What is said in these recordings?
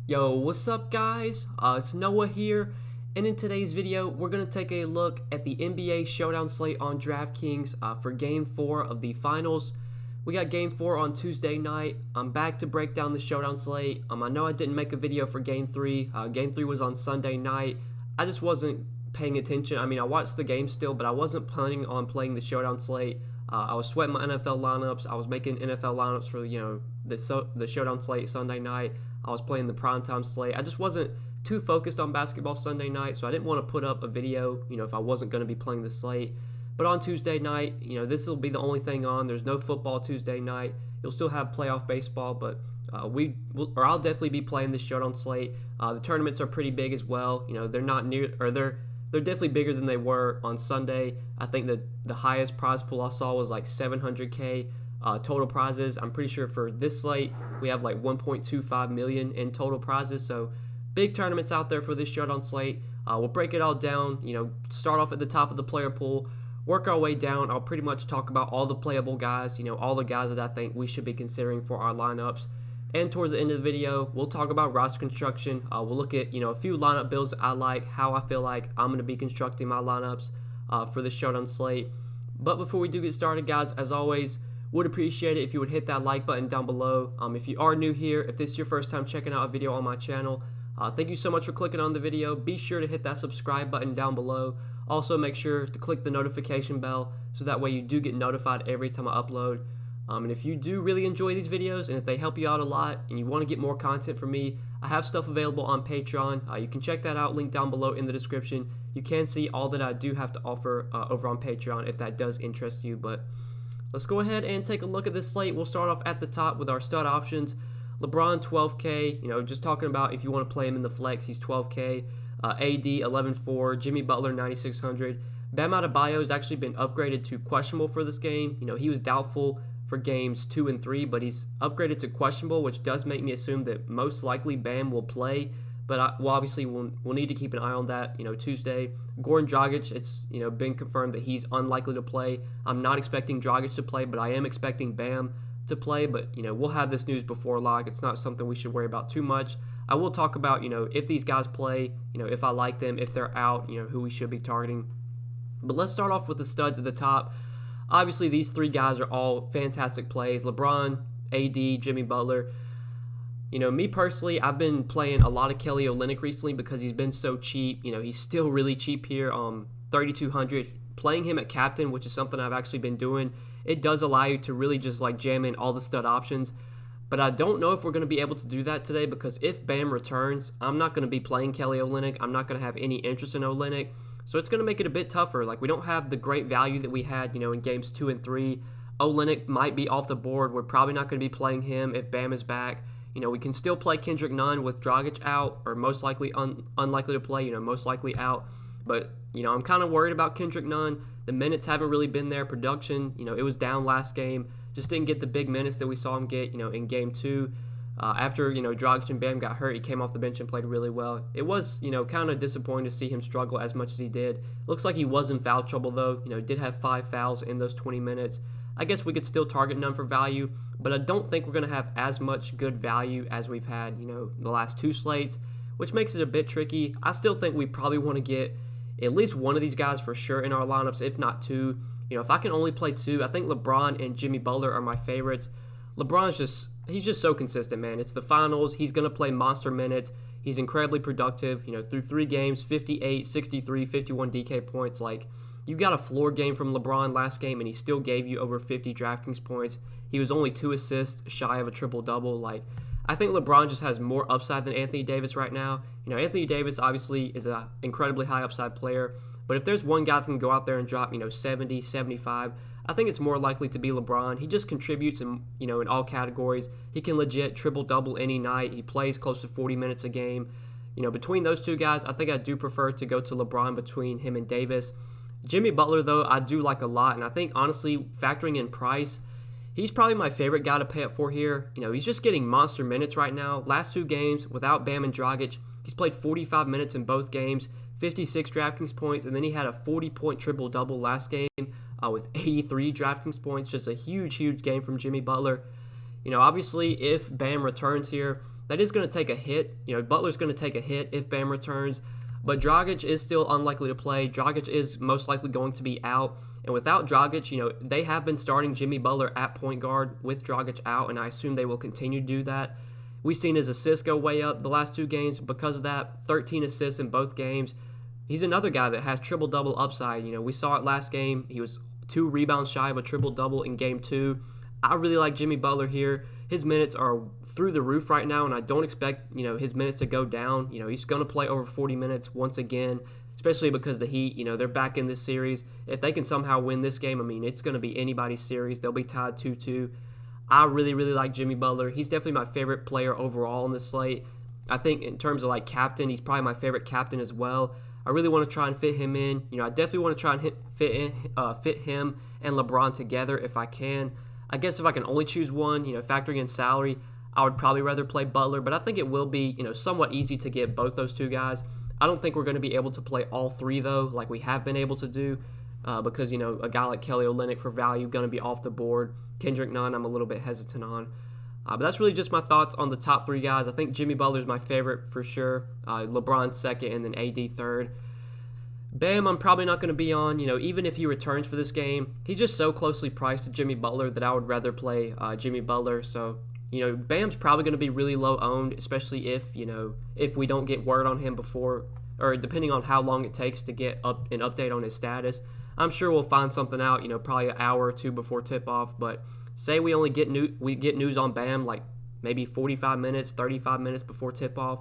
Yo, what's up guys? It's Noah here, and in today's video, we're going to take a look at the NBA Showdown slate on Draftkings for Game 4 of the Finals. We got Game 4 on Tuesday night. I'm back to break down the Showdown slate. I know I didn't make a video for Game 3. Game 3 was on Sunday night. I just wasn't paying attention. I watched the game still, but I wasn't planning on playing the Showdown slate. I was sweating my NFL lineups. I was making NFL lineups for, the Showdown slate Sunday night. I was playing the primetime slate. I just wasn't too focused on basketball Sunday night, so I didn't want to put up a video, if I wasn't going to be playing the slate. But on Tuesday night, this will be the only thing on. There's no football Tuesday night. You'll still have playoff baseball, but I'll definitely be playing this Showdown slate. The tournaments are pretty big as well. They're not near, or they're definitely bigger than they were on Sunday. I think that the highest prize pool I saw was like 700K total prizes. I'm pretty sure for this slate we have like 1.25 million in total prizes. So big tournaments out there for this Showdown slate. We'll break it all down. Start off at the top of the player pool, work our way down. I'll pretty much talk about all the playable guys. All the guys that I think we should be considering for our lineups. And towards the end of the video, we'll talk about roster construction. We'll look at a few lineup builds that I like, how I feel like I'm going to be constructing my lineups for the Showdown slate. But before we do get started, guys, as always, would appreciate it if you would hit that like button down below. If you are new here, if this is your first time checking out a video on my channel, thank you so much for clicking on the video. Be sure to hit that subscribe button down below. Also, make sure to click the notification bell so that way you do get notified every time I upload. And if you do really enjoy these videos and if they help you out a lot and you want to get more content from me, I have stuff available on Patreon. You can check that out, link down below in the description. You can see all that I do have to offer over on Patreon if that does interest you. But let's go ahead and take a look at this slate. We'll start off at the top with our stud options. LeBron, 12K. Just talking about if you want to play him in the flex, he's 12K. AD, 11.4. Jimmy Butler, 9,600. Bam Adebayo has actually been upgraded to questionable for this game. He was doubtful for games 2 and 3, but he's upgraded to questionable, which does make me assume that most likely Bam will play. But we'll need to keep an eye on that. Tuesday, Goran Dragic, it's been confirmed that he's unlikely to play. I'm not expecting Dragic to play, but I am expecting Bam to play. But we'll have this news before lock. It's not something we should worry about too much. I will talk about if these guys play, if I like them, if they're out, who we should be targeting. But let's start off with the studs at the top. Obviously, these three guys are all fantastic plays. LeBron, AD, Jimmy Butler. Me personally, I've been playing a lot of Kelly Olynyk recently because he's been so cheap. He's still really cheap here, 3,200. Playing him at captain, which is something I've actually been doing, it does allow you to really just like jam in all the stud options. But I don't know if we're going to be able to do that today because if Bam returns, I'm not going to be playing Kelly Olynyk. I'm not going to have any interest in Olynyk. So it's going to make it a bit tougher. Like, we don't have the great value that we had, in games 2 and 3. Olynyk might be off the board. We're probably not going to be playing him if Bam is back. We can still play Kendrick Nunn with Dragic out, or most likely unlikely to play, most likely out. But, I'm kind of worried about Kendrick Nunn. The minutes haven't really been there. Production, it was down last game. Just didn't get the big minutes that we saw him get, in game 2. After, Dragic and Bam got hurt, he came off the bench and played really well. It was, kind of disappointing to see him struggle as much as he did. Looks like he was in foul trouble, though. Did have 5 fouls in those 20 minutes. I guess we could still target Nunn for value, but I don't think we're going to have as much good value as we've had, the last 2 slates, which makes it a bit tricky. I still think we probably want to get at least one of these guys for sure in our lineups, if not 2. If I can only play 2, I think LeBron and Jimmy Butler are my favorites. LeBron's he's just so consistent, man. It's the finals. He's going to play monster minutes. He's incredibly productive. Through 3 games, 58, 63, 51 DK points. Like, you got a floor game from LeBron last game, and he still gave you over 50 Draftkings points. He was only 2 assists shy of a triple-double. Like, I think LeBron just has more upside than Anthony Davis right now. Anthony Davis obviously is an incredibly high upside player, but if there's one guy that can go out there and drop, 70, 75, I think it's more likely to be LeBron. He just contributes in all categories. He can legit triple-double any night. He plays close to 40 minutes a game. Between those 2 guys, I think I do prefer to go to LeBron between him and Davis. Jimmy Butler, though, I do like a lot, and I think, honestly, factoring in price, he's probably my favorite guy to pay up for here. He's just getting monster minutes right now. Last 2 games, without Bam and Dragic, he's played 45 minutes in both games, 56 Draftkings points, and then he had a 40-point triple-double last game with 83 Draftkings points. Just a huge, huge game from Jimmy Butler. Obviously, if Bam returns here, That is going to take a hit. Butler's going to take a hit if Bam returns, but Dragic is still unlikely to play. Dragic is most likely going to be out. And without Dragic, they have been starting Jimmy Butler at point guard with Dragic out, and I assume they will continue to do that. We've seen his assists go way up the last 2 games because of that. 13 assists in both games. He's another guy that has triple-double upside. We saw it last game. He was 2 rebounds shy of a triple-double in Game 2. I really like Jimmy Butler here. His minutes are through the roof right now, and I don't expect, his minutes to go down. He's going to play over 40 minutes once again, especially because the Heat, they're back in this series. If they can somehow win this game, it's going to be anybody's series. They'll be tied 2-2. I really, really like Jimmy Butler. He's definitely my favorite player overall on this slate. I think in terms of captain, he's probably my favorite captain as well. I really want to try and fit him in. I definitely want to try and fit him and LeBron together if I can. I guess if I can only choose one, factoring in salary, I would probably rather play Butler, but I think it will be, somewhat easy to get both those 2 guys. I don't think we're going to be able to play all 3 though, like we have been able to do, because a guy like Kelly Olynyk for value going to be off the board. Kendrick Nunn, I'm a little bit hesitant on. But that's really just my thoughts on the top 3 guys. I think Jimmy Butler's my favorite for sure. LeBron second, and then AD third. Bam, I'm probably not going to be on. Even if he returns for this game, he's just so closely priced to Jimmy Butler that I would rather play Jimmy Butler. So, Bam's probably going to be really low owned, especially if we don't get word on him before, or depending on how long it takes to get an update on his status. I'm sure we'll find something out, probably an hour or 2 before tip-off. But say we only get news on Bam like maybe 45 minutes, 35 minutes before tip-off.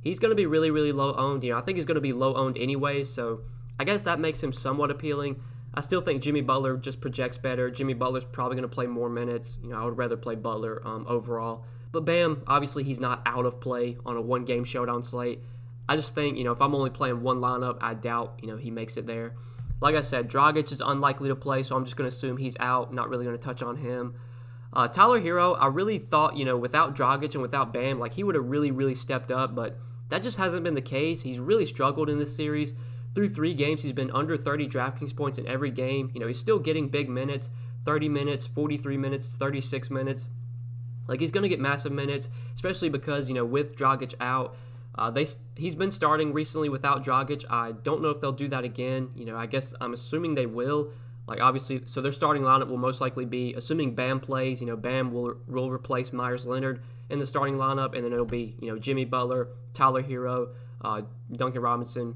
He's going to be really, really low owned. I think he's going to be low owned anyway, so I guess that makes him somewhat appealing. I still think Jimmy Butler just projects better. Jimmy Butler's probably going to play more minutes. I would rather play Butler overall. But Bam, obviously he's not out of play on a 1-game showdown slate. I just think, if I'm only playing one lineup, I doubt, he makes it there. Like I said, Dragic is unlikely to play, so I'm just going to assume he's out. Not really going to touch on him. Tyler Hero, I really thought, without Dragic and without Bam, he would have really, really stepped up, but that just hasn't been the case. He's really struggled in this series. Through 3 games, he's been under 30 Draftkings points in every game. He's still getting big minutes, 30 minutes, 43 minutes, 36 minutes. He's going to get massive minutes, especially because, with Dragic out, he's been starting recently without Dragic. I don't know if they'll do that again. I guess I'm assuming they will. Obviously, so their starting lineup will most likely be, assuming Bam plays, Bam will replace Myers Leonard in the starting lineup, and then it'll be, Jimmy Butler, Tyler Hero, Duncan Robinson,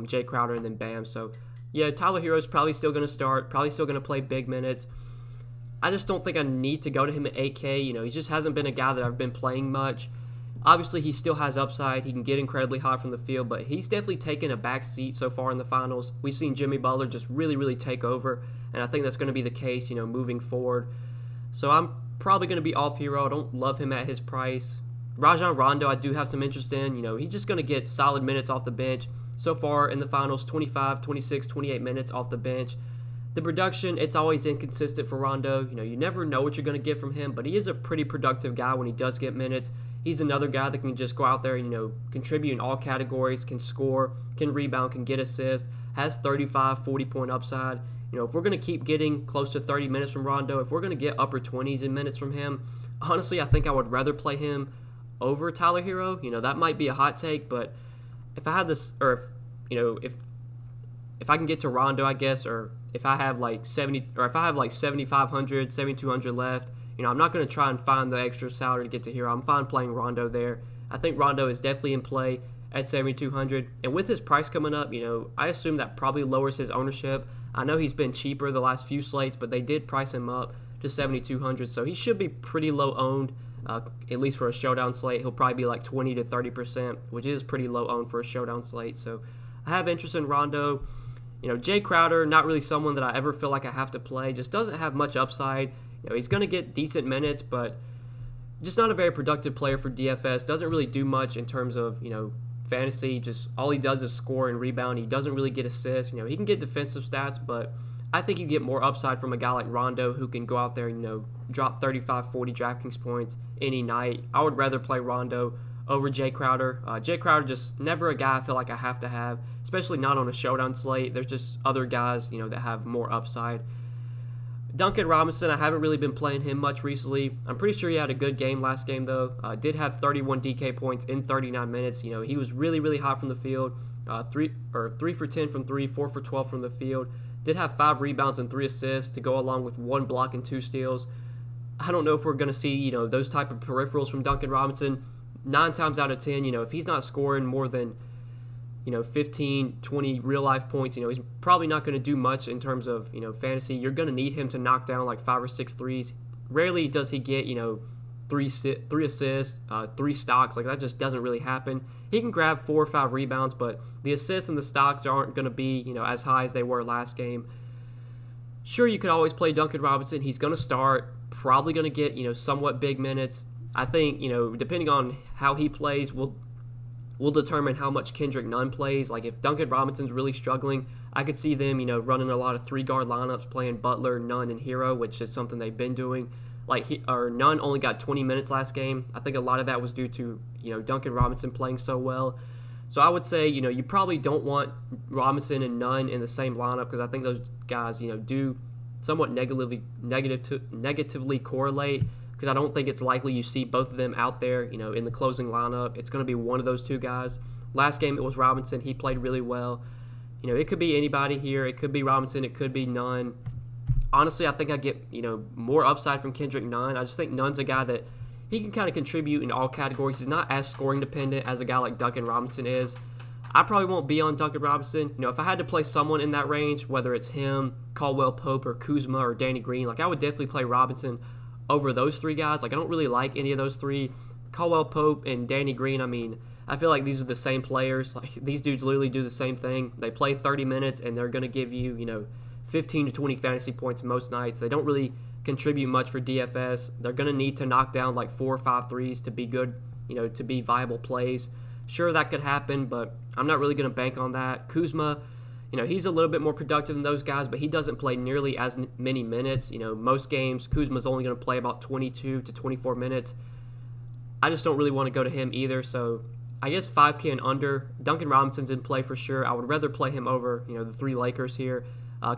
Jay Crowder, and then Bam. So, yeah, Tyler Hero's probably still going to start, probably still going to play big minutes. I just don't think I need to go to him at 8K. He just hasn't been a guy that I've been playing much. Obviously, he still has upside. He can get incredibly hot from the field, but he's definitely taken a back seat so far in the finals. We've seen Jimmy Butler just really, really take over, and I think that's going to be the case, moving forward. So I'm probably going to be off Hero. I don't love him at his price. Rajon Rondo, I do have some interest in. He's just going to get solid minutes off the bench. So far in the finals, 25, 26, 28 minutes off the bench. The production, it's always inconsistent for Rondo. You never know what you're going to get from him, but he is a pretty productive guy when he does get minutes. He's another guy that can just go out there and, contribute in all categories, can score, can rebound, can get assists, has 35, 40-point upside. If we're going to keep getting close to 30 minutes from Rondo, if we're going to get upper 20s in minutes from him, honestly, I think I would rather play him over Tyler Hero. That might be a hot take, but if I had this, or if I can get to Rondo, I guess, or if I have 7,500, 7,200 left, I'm not going to try and find the extra salary to get to Hero. I'm fine playing Rondo there. I think Rondo is definitely in play at 7,200. And with his price coming up, I assume that probably lowers his ownership. I know he's been cheaper the last few slates, but they did price him up to 7,200. So he should be pretty low owned, at least for a showdown slate. He'll probably be 20 to 30%, which is pretty low owned for a showdown slate. So I have interest in Rondo. Jay Crowder, not really someone that I ever feel like I have to play. Just doesn't have much upside. He's going to get decent minutes, but just not a very productive player for DFS. Doesn't really do much in terms of, fantasy. Just all he does is score and rebound. He doesn't really get assists. He can get defensive stats, but I think you get more upside from a guy like Rondo who can go out there and, drop 35, 40 DraftKings points any night. I would rather play Rondo over Jay Crowder. Jay Crowder just never a guy I feel like I have to have, especially not on a showdown slate. There's just other guys, that have more upside. Duncan Robinson, I haven't really been playing him much recently. I'm pretty sure he had a good game last game, though. Did have 31 DK points in 39 minutes. You know, he was really, really hot from the field. 3 for 10 from 3, 4 for 12 from the field. Did have 5 rebounds and 3 assists to go along with 1 block and 2 steals. I don't know if we're going to see, you know, those type of peripherals from Duncan Robinson. 9 times out of 10, you know, if he's not scoring more than, you know, 15, 20 real-life points, you know, he's probably not going to do much in terms of, you know, fantasy. You're going to need him to knock down like 5 or 6 threes. Rarely does he get, you know, 3 assists, 3 stocks. Like, that just doesn't really happen. He can grab 4 or 5 rebounds, but the assists and the stocks aren't going to be, you know, as high as they were last game. Sure, you could always play Duncan Robinson. He's going to start, probably going to get, you know, somewhat big minutes. I think, you know, depending on how he plays, will determine how much Kendrick Nunn plays. Like, if Duncan Robinson's really struggling, I could see them, you know, running a lot of 3-guard lineups, playing Butler, Nunn, and Hero, which is something they've been doing. Like, Nunn only got 20 minutes last game. I think a lot of that was due to, you know, Duncan Robinson playing so well. So I would say, you know, you probably don't want Robinson and Nunn in the same lineup, because I think those guys, you know, do somewhat negatively correlate, because I don't think it's likely you see both of them out there, you know, in the closing lineup. It's going to be one of those two guys. Last game, it was Robinson. He played really well. You know, it could be anybody here. It could be Robinson. It could be Nunn. Honestly, I think I get, you know, more upside from Kendrick Nunn. I just think Nunn's a guy that he can kind of contribute in all categories. He's not as scoring dependent as a guy like Duncan Robinson is. I probably won't be on Duncan Robinson. You know, if I had to play someone in that range, whether it's him, Caldwell Pope, or Kuzma, or Danny Green, like, I would definitely play Robinson over those 3 guys. Like, I don't really like any of those 3. Caldwell Pope and Danny Green, I mean, I feel like these are the same players. Like, these dudes literally do the same thing. They play 30 minutes, and they're going to give you, you know, 15 to 20 fantasy points most nights. They don't really contribute much for DFS. They're going to need to knock down like 4 or 5 threes to be good, you know, to be viable plays. Sure, that could happen, but I'm not really going to bank on that. Kuzma, you know, he's a little bit more productive than those guys, but he doesn't play nearly as many minutes. You know, most games, Kuzma's only going to play about 22 to 24 minutes. I just don't really want to go to him either, so I guess 5K and under. Duncan Robinson's in play for sure. I would rather play him over, you know, the 3 Lakers here.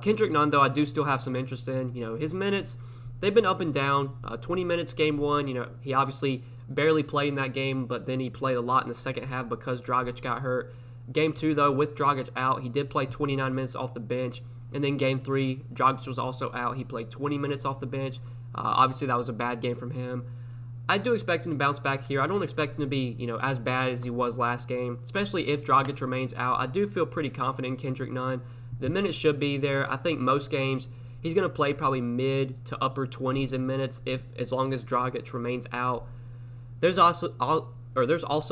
Kendrick Nunn, though, I do still have some interest in. You know, his minutes, they've been up and down. 20 minutes game 1, you know, he obviously barely played in that game, but then he played a lot in the second half because Dragic got hurt. Game 2, though, with Dragic out, he did play 29 minutes off the bench. And then Game 3, Dragic was also out. He played 20 minutes off the bench. Obviously, that was a bad game from him. I do expect him to bounce back here. I don't expect him to be, you know, as bad as he was last game, especially if Dragic remains out. I do feel pretty confident in Kendrick Nunn. The minutes should be there. I think most games he's going to play probably mid to upper 20s in minutes as long as Dragic remains out. There's also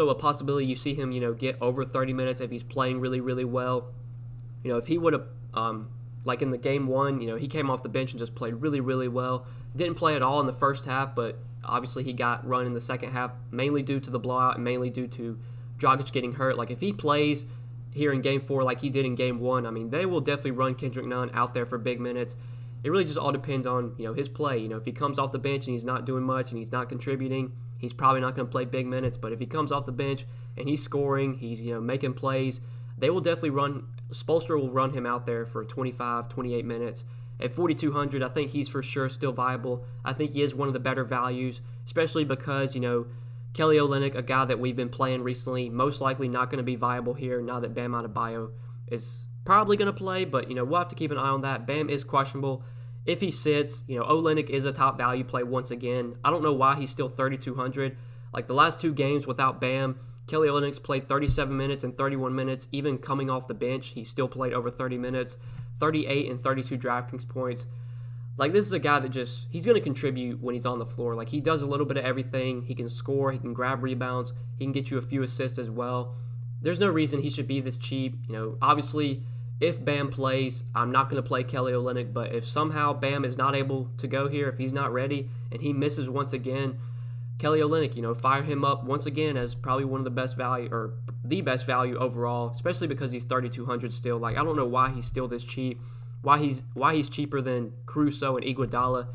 a possibility you see him, you know, get over 30 minutes if he's playing really, really well. You know, if he would have, like in the game 1, you know, he came off the bench and just played really, really well. Didn't play at all in the first half, but obviously he got run in the second half, mainly due to the blowout and mainly due to Dragic getting hurt. Like, if he plays here in game 4 like he did in game 1, I mean, they will definitely run Kendrick Nunn out there for big minutes. It really just all depends on, you know, his play. You know, if he comes off the bench and he's not doing much and he's not contributing, he's probably not going to play big minutes. But if he comes off the bench and he's scoring, he's, you know, making plays, they will definitely Spoelstra will run him out there for 25, 28 minutes. At 4,200, I think he's for sure still viable. I think he is one of the better values, especially because, you know, Kelly Olynyk, a guy that we've been playing recently, most likely not going to be viable here now that Bam Adebayo is probably going to play, but, you know, we'll have to keep an eye on that. Bam is questionable. If he sits, you know, Olynyk is a top value play once again. I don't know why he's still 3,200. Like, the last 2 games without Bam, Kelly Olynyk's played 37 minutes and 31 minutes. Even coming off the bench, he still played over 30 minutes, 38 and 32 Draftkings points. Like, this is a guy that just, he's going to contribute when he's on the floor. Like, he does a little bit of everything. He can score, he can grab rebounds, he can get you a few assists as well. There's no reason he should be this cheap. You know, obviously, if Bam plays, I'm not going to play Kelly Olynyk, but if somehow Bam is not able to go here, if he's not ready and he misses once again, Kelly Olynyk, you know, fire him up once again as probably one of the best value, or the best value overall, especially because he's 3,200 still. Like, I don't know why he's still this cheap. Why he's cheaper than Caruso and Iguodala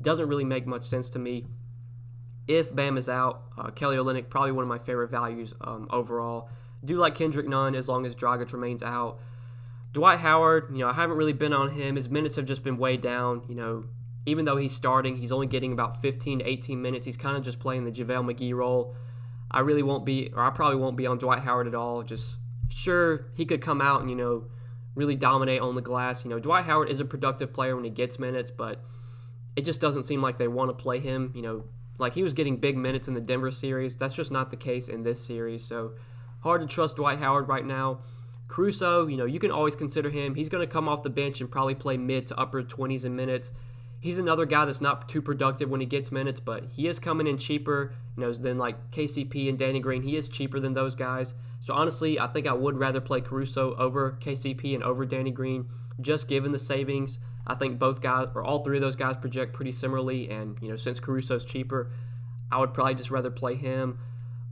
doesn't really make much sense to me. If Bam is out, Kelly Olynyk, probably one of my favorite values overall. Do like Kendrick Nunn as long as Dragic remains out. Dwight Howard, you know, I haven't really been on him. His minutes have just been way down. You know, even though he's starting, he's only getting about 15 to 18 minutes. He's kind of just playing the JaVale McGee role. I probably won't be on Dwight Howard at all. Just sure, he could come out and, really dominate on the glass. Dwight Howard is a productive player when he gets minutes, but it just doesn't seem like they want to play him. Like he was getting big minutes in the Denver series. That's just not the case in this series. So hard to trust Dwight Howard right now. Caruso, you can always consider him. He's going to come off the bench and probably play mid to upper 20s in minutes. He's another guy that's not too productive when he gets minutes, but he is coming in cheaper, than like KCP and Danny Green. He is cheaper than those guys. So honestly, I think I would rather play Caruso over KCP and over Danny Green, just given the savings. I think both guys, or all three of those guys, project pretty similarly, and since Caruso's cheaper, I would probably just rather play him.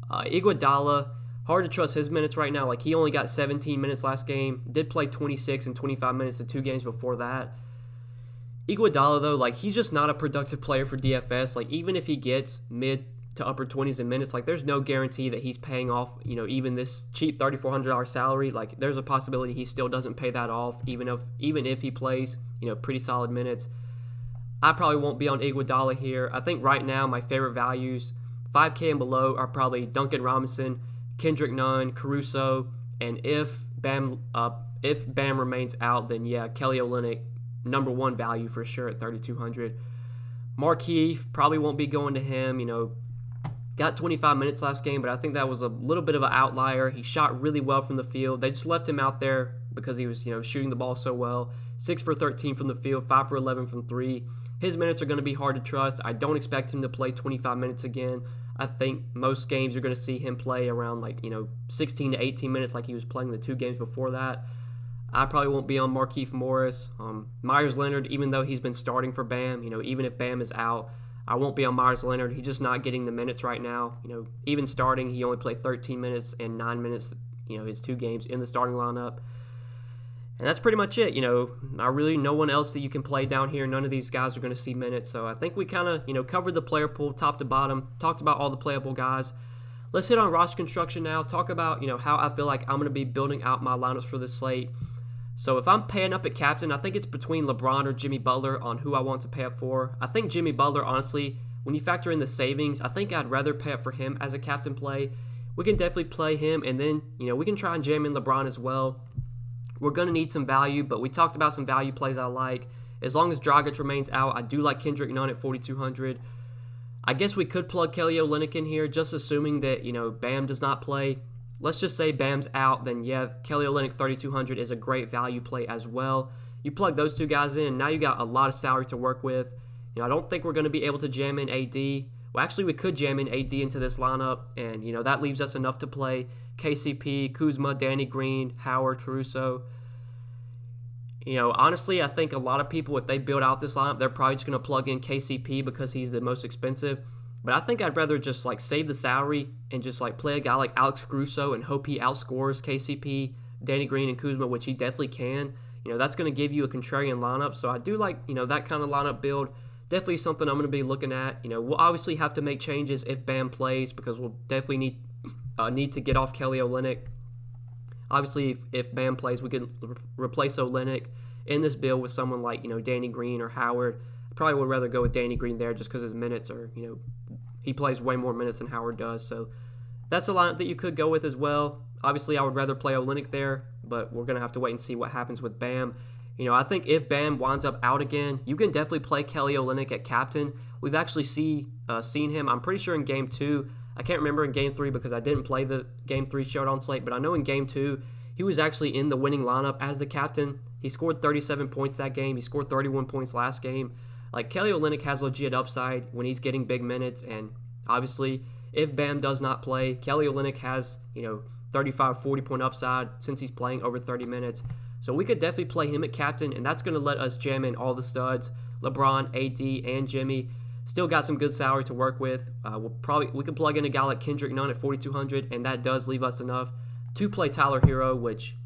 Iguodala, hard to trust his minutes right now. Like he only got 17 minutes last game, did play 26 and 25 minutes the 2 games before that. Iguodala though, like he's just not a productive player for DFS. Like even if he gets mid to upper 20s in minutes, like there's no guarantee that he's paying off, even this cheap $3,400 salary. Like there's a possibility he still doesn't pay that off, even if he plays, pretty solid minutes. I probably won't be on Iguodala here. I think right now my favorite values, 5K and below, are probably Duncan Robinson, Kendrick Nunn, Caruso, and if Bam remains out, then yeah, Kelly Olynyk, number one value for sure at 3,200. Markieff, probably won't be going to him. Got 25 minutes last game, but I think that was a little bit of an outlier. He shot really well from the field. They just left him out there because he was, shooting the ball so well. 6 for 13 from the field, 5 for 11 from 3. His minutes are going to be hard to trust. I don't expect him to play 25 minutes again. I think most games you're going to see him play around 16 to 18 minutes like he was playing the 2 games before that. I probably won't be on Markieff Morris. Myers Leonard, even though he's been starting for Bam, even if Bam is out, I won't be on Myers Leonard. He's just not getting the minutes right now. Even starting, he only played 13 minutes and 9 minutes, his 2 games in the starting lineup. And that's pretty much it. Not really no one else that you can play down here. None of these guys are going to see minutes. So I think we kind of, covered the player pool top to bottom, talked about all the playable guys. Let's hit on roster construction now. Talk about, how I feel like I'm going to be building out my lineups for this slate. So if I'm paying up at captain, I think it's between LeBron or Jimmy Butler on who I want to pay up for. I think Jimmy Butler, honestly, when you factor in the savings, I think I'd rather pay up for him as a captain play. We can definitely play him, and then, we can try and jam in LeBron as well. We're going to need some value, but we talked about some value plays I like. As long as Dragic remains out, I do like Kendrick Nunn at 4,200. I guess we could plug Kelly Olynyk in here, just assuming that, Bam does not play. Let's just say Bam's out, then yeah, Kelly Olynyk 3,200 is a great value play as well. You plug those 2 guys in, now you got a lot of salary to work with. I don't think we're going to be able to jam in AD. Well, actually, we could jam in AD into this lineup, and, that leaves us enough to play KCP, Kuzma, Danny Green, Howard, Caruso. Honestly, I think a lot of people, if they build out this lineup, they're probably just going to plug in KCP because he's the most expensive. But I think I'd rather just save the salary and just play a guy like Alex Caruso and hope he outscores KCP, Danny Green, and Kuzma, which he definitely can. That's going to give you a contrarian lineup. So I do like, that kind of lineup build. Definitely something I'm going to be looking at. We'll obviously have to make changes if Bam plays because we'll definitely need to get off Kelly Olynyk. Obviously, if Bam plays, we could replace Olynyk in this build with someone like, Danny Green or Howard. I probably would rather go with Danny Green there just because his minutes are, he plays way more minutes than Howard does. So that's a lineup that you could go with as well. Obviously, I would rather play Olynyk there, but we're going to have to wait and see what happens with Bam. I think if Bam winds up out again, you can definitely play Kelly Olynyk at captain. We've actually seen him, I'm pretty sure in Game 2. I can't remember in Game 3 because I didn't play the Game 3 Showdown slate, but I know in Game 2, he was actually in the winning lineup as the captain. He scored 37 points that game. He scored 31 points last game. Kelly Olynyk has legit upside when he's getting big minutes, and obviously, if Bam does not play, Kelly Olynyk has, 35, 40-point upside since he's playing over 30 minutes. So we could definitely play him at captain, and that's going to let us jam in all the studs, LeBron, AD, and Jimmy. Still got some good salary to work with. We could plug in a guy like Kendrick Nunn at 4,200, and that does leave us enough to play Tyler Hero, which,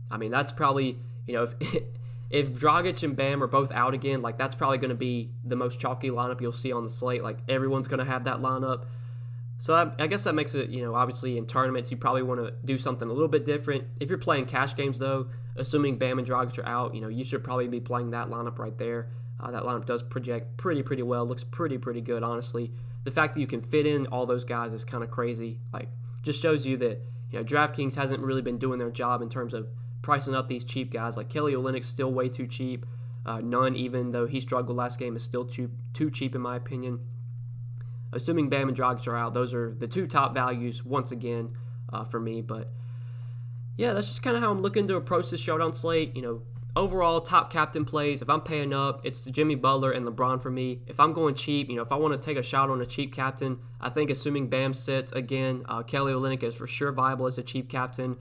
that's probably, if Dragic and Bam are both out again, that's probably going to be the most chalky lineup you'll see on the slate. Everyone's going to have that lineup. So I guess that makes it, obviously in tournaments, you probably want to do something a little bit different. If you're playing cash games, though, assuming Bam and Dragic are out, you should probably be playing that lineup right there. That lineup does project pretty well. Looks pretty good, honestly. The fact that you can fit in all those guys is kind of crazy. Like, just shows you that, you know, DraftKings hasn't really been doing their job in terms of pricing up these cheap guys. Like Kelly Olynyk's still way too cheap. None, even though he struggled last game, is still too cheap in my opinion. Assuming Bam and Dragic are out, those are the two top values once again for me. But yeah, that's just kind of how I'm looking to approach this Showdown slate. You know, overall top captain plays. If I'm paying up, it's Jimmy Butler and LeBron for me. If I'm going cheap, you know, if I want to take a shot on a cheap captain, I think assuming Bam sits again, Kelly Olynyk is for sure viable as a cheap captain.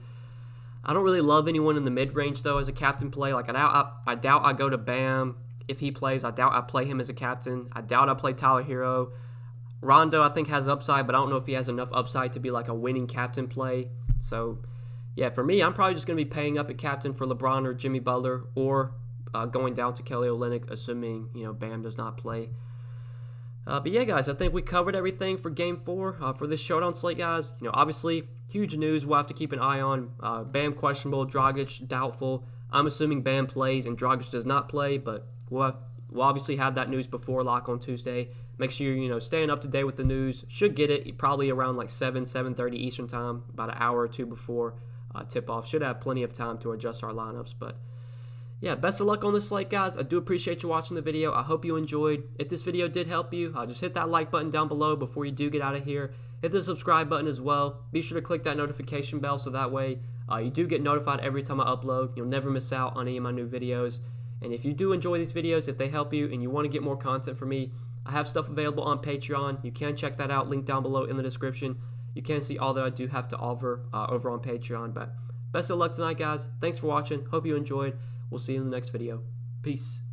I don't really love anyone in the mid-range, though, as a captain play. Like, I doubt I go to Bam if he plays. I doubt I play him as a captain. I doubt I play Tyler Hero. Rondo, I think, has upside, but I don't know if he has enough upside to be, like, a winning captain play. So, yeah, for me, I'm probably just going to be paying up at captain for LeBron or Jimmy Butler, or going down to Kelly Olynyk, assuming, you know, Bam does not play. But yeah, guys, I think we covered everything for Game 4 for this Showdown slate, guys. You know, obviously, huge news we'll have to keep an eye on. Bam questionable, Dragic doubtful. I'm assuming Bam plays and Dragic does not play, but we'll obviously have that news before lock on Tuesday. Make sure you're, you know, staying up to date with the news. Should get it probably around like 7:30 Eastern time, about an hour or two before tip-off. Should have plenty of time to adjust our lineups, but yeah, best of luck on this slate, guys. I do appreciate you watching the video. I hope you enjoyed. If this video did help you, just hit that like button down below before you do get out of here. Hit the subscribe button as well. Be sure to click that notification bell so that way you do get notified every time I upload. You'll never miss out on any of my new videos. And if you do enjoy these videos, if they help you and you want to get more content from me, I have stuff available on Patreon. You can check that out. Link down below in the description. You can see all that I do have to offer over on Patreon. But best of luck tonight, guys. Thanks for watching. Hope you enjoyed. We'll see you in the next video. Peace.